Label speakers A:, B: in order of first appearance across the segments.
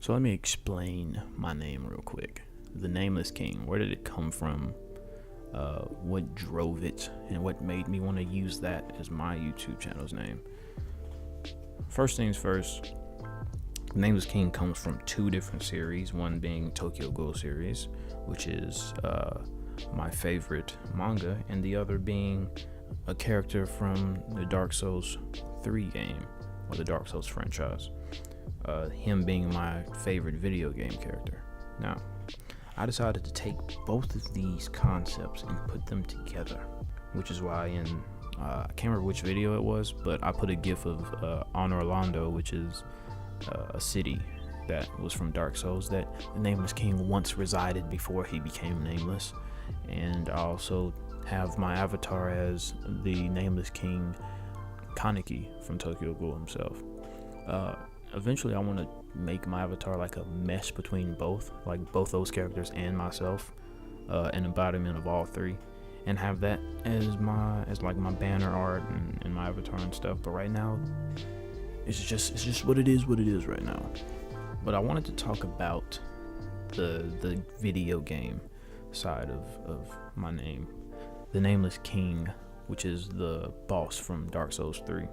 A: So let me explain my name real quick. The Nameless King, where did it come from? What drove it, and what made me want to use that as my YouTube channel's name? First things first, the Nameless King comes from two different series, one being Tokyo Ghoul series, which is my favorite manga, and the other being a character from the Dark Souls 3 game, or the Dark Souls franchise. Him being my favorite video game character. Now, I decided to take both of these concepts and put them together, which is why I can't remember which video it was, but I put a gif of Orlando, which is a city that was from Dark Souls that the Nameless King once resided before he became nameless. And I also have my avatar as the Nameless King Kaneki from Tokyo Ghoul himself. Eventually I want to make my avatar like a mesh between both those characters and myself, an embodiment of all three, and have that as my banner art and my avatar and stuff. But right now it's just what it is right now. But I wanted to talk about the video game side of my name, the Nameless King, which is the boss from Dark Souls 3.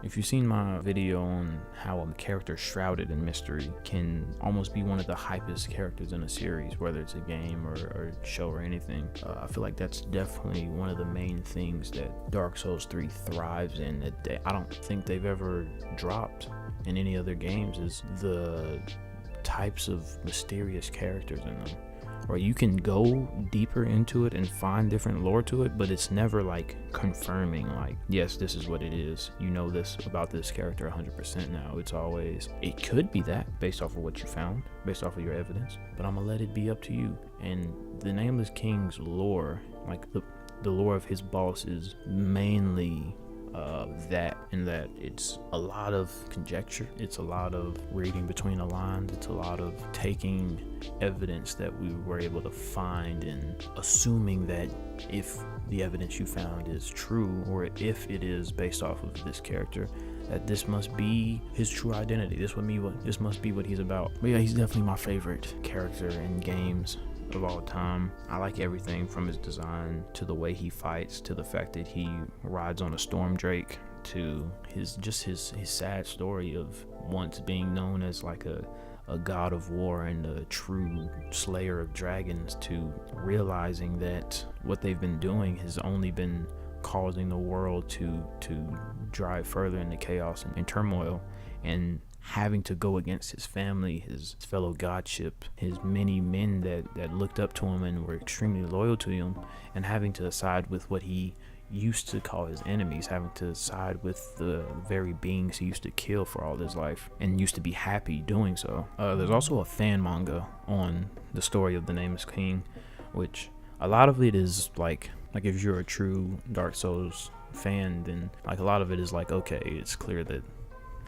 A: If you've seen my video on how a character shrouded in mystery can almost be one of the hypest characters in a series, whether it's a game or show or anything, I feel like that's definitely one of the main things that Dark Souls 3 thrives in, that I don't think they've ever dropped in any other games, is the types of mysterious characters in them. Or you can go deeper into it and find different lore to it, but it's never like confirming like, yes, this is what it is, you know this about this character 100% now. It's always, it could be that based off of what you found, based off of your evidence, but I'm gonna let it be up to you. And the Nameless King's lore, like the lore of his boss, is mainly that it's a lot of conjecture, it's a lot of reading between the lines, it's a lot of taking evidence that we were able to find and assuming that if the evidence you found is true, or if it is based off of this character, that this must be his true identity, this must be what he's about. But yeah, he's definitely my favorite character in games of all time. I like everything from his design to the way he fights, to the fact that he rides on a storm drake, to his sad story of once being known as like a god of war and a true slayer of dragons, to realizing that what they've been doing has only been causing the world to drive further into chaos and turmoil, and having to go against his family, his fellow godship, his many men that looked up to him and were extremely loyal to him, and having to side with what he used to call his enemies, having to side with the very beings he used to kill for all his life and used to be happy doing so. There's also a fan manga on the story of the Nameless King, which a lot of it is like if you're a true Dark Souls fan, then like a lot of it is like, okay, it's clear that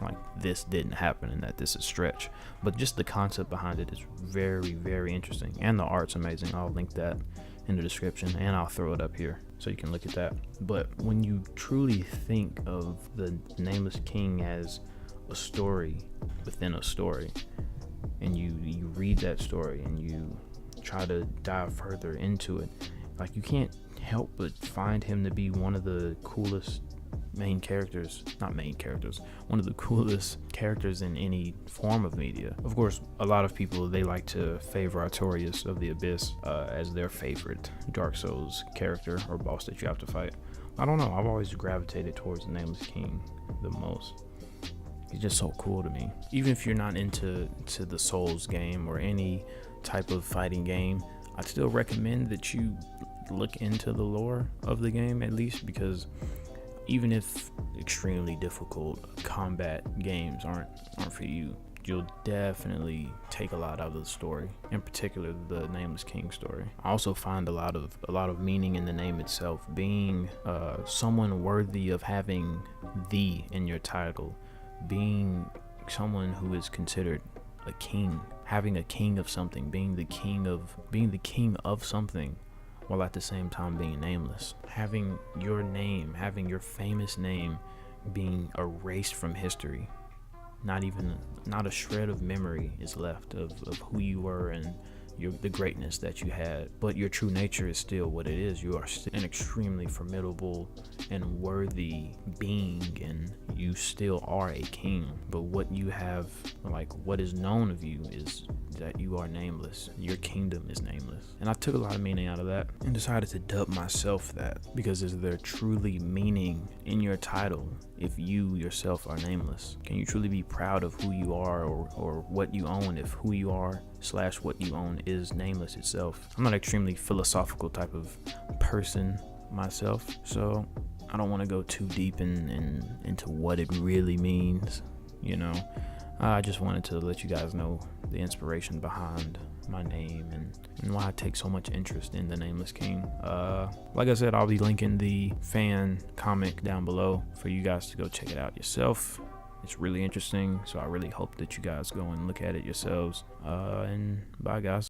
A: like this didn't happen and that this is stretch, but just the concept behind it is very, very interesting, and the art's amazing. I'll link that in the description, and I'll throw it up here so you can look at that. But when you truly think of the Nameless King as a story within a story, and you read that story and you try to dive further into it, like you can't help but find him to be one of the coolest one of the coolest characters in any form of media. Of course, a lot of people, they like to favor Artorias of the Abyss as their favorite Dark Souls character or boss that you have to fight. I don't know, I've always gravitated towards the Nameless King the most. He's just so cool to me. Even if you're not into the Souls game or any type of fighting game, I'd still recommend that you look into the lore of the game, at least, because even if extremely difficult combat games aren't for you, you'll definitely take a lot out of the story, in particular the Nameless King story. I also find a lot of meaning in the name itself, being someone worthy of having "the" in your title, being someone who is considered a king, having a king of something, being the king of something, while at the same time being nameless. Having your name, having your famous name being erased from history not a shred of memory is left of who you were and the greatness that you had, but your true nature is still what it is. You are still an extremely formidable and worthy being, and you still are a king. But what you have, like what is known of you, is that you are nameless. Your kingdom is nameless. And I took a lot of meaning out of that and decided to dub myself that, because is there truly meaning in your title if you yourself are nameless? Can you truly be proud of who you are or what you own if who you are / what you own is nameless itself? I'm not an extremely philosophical type of person myself, so I don't want to go too deep into what it really means, you know. I just wanted to let you guys know the inspiration behind my name and why I take so much interest in the Nameless King. Like I said, I'll be linking the fan comic down below for you guys to go check it out yourself. It's really interesting, so I really hope that you guys go and look at it yourselves. And bye, guys.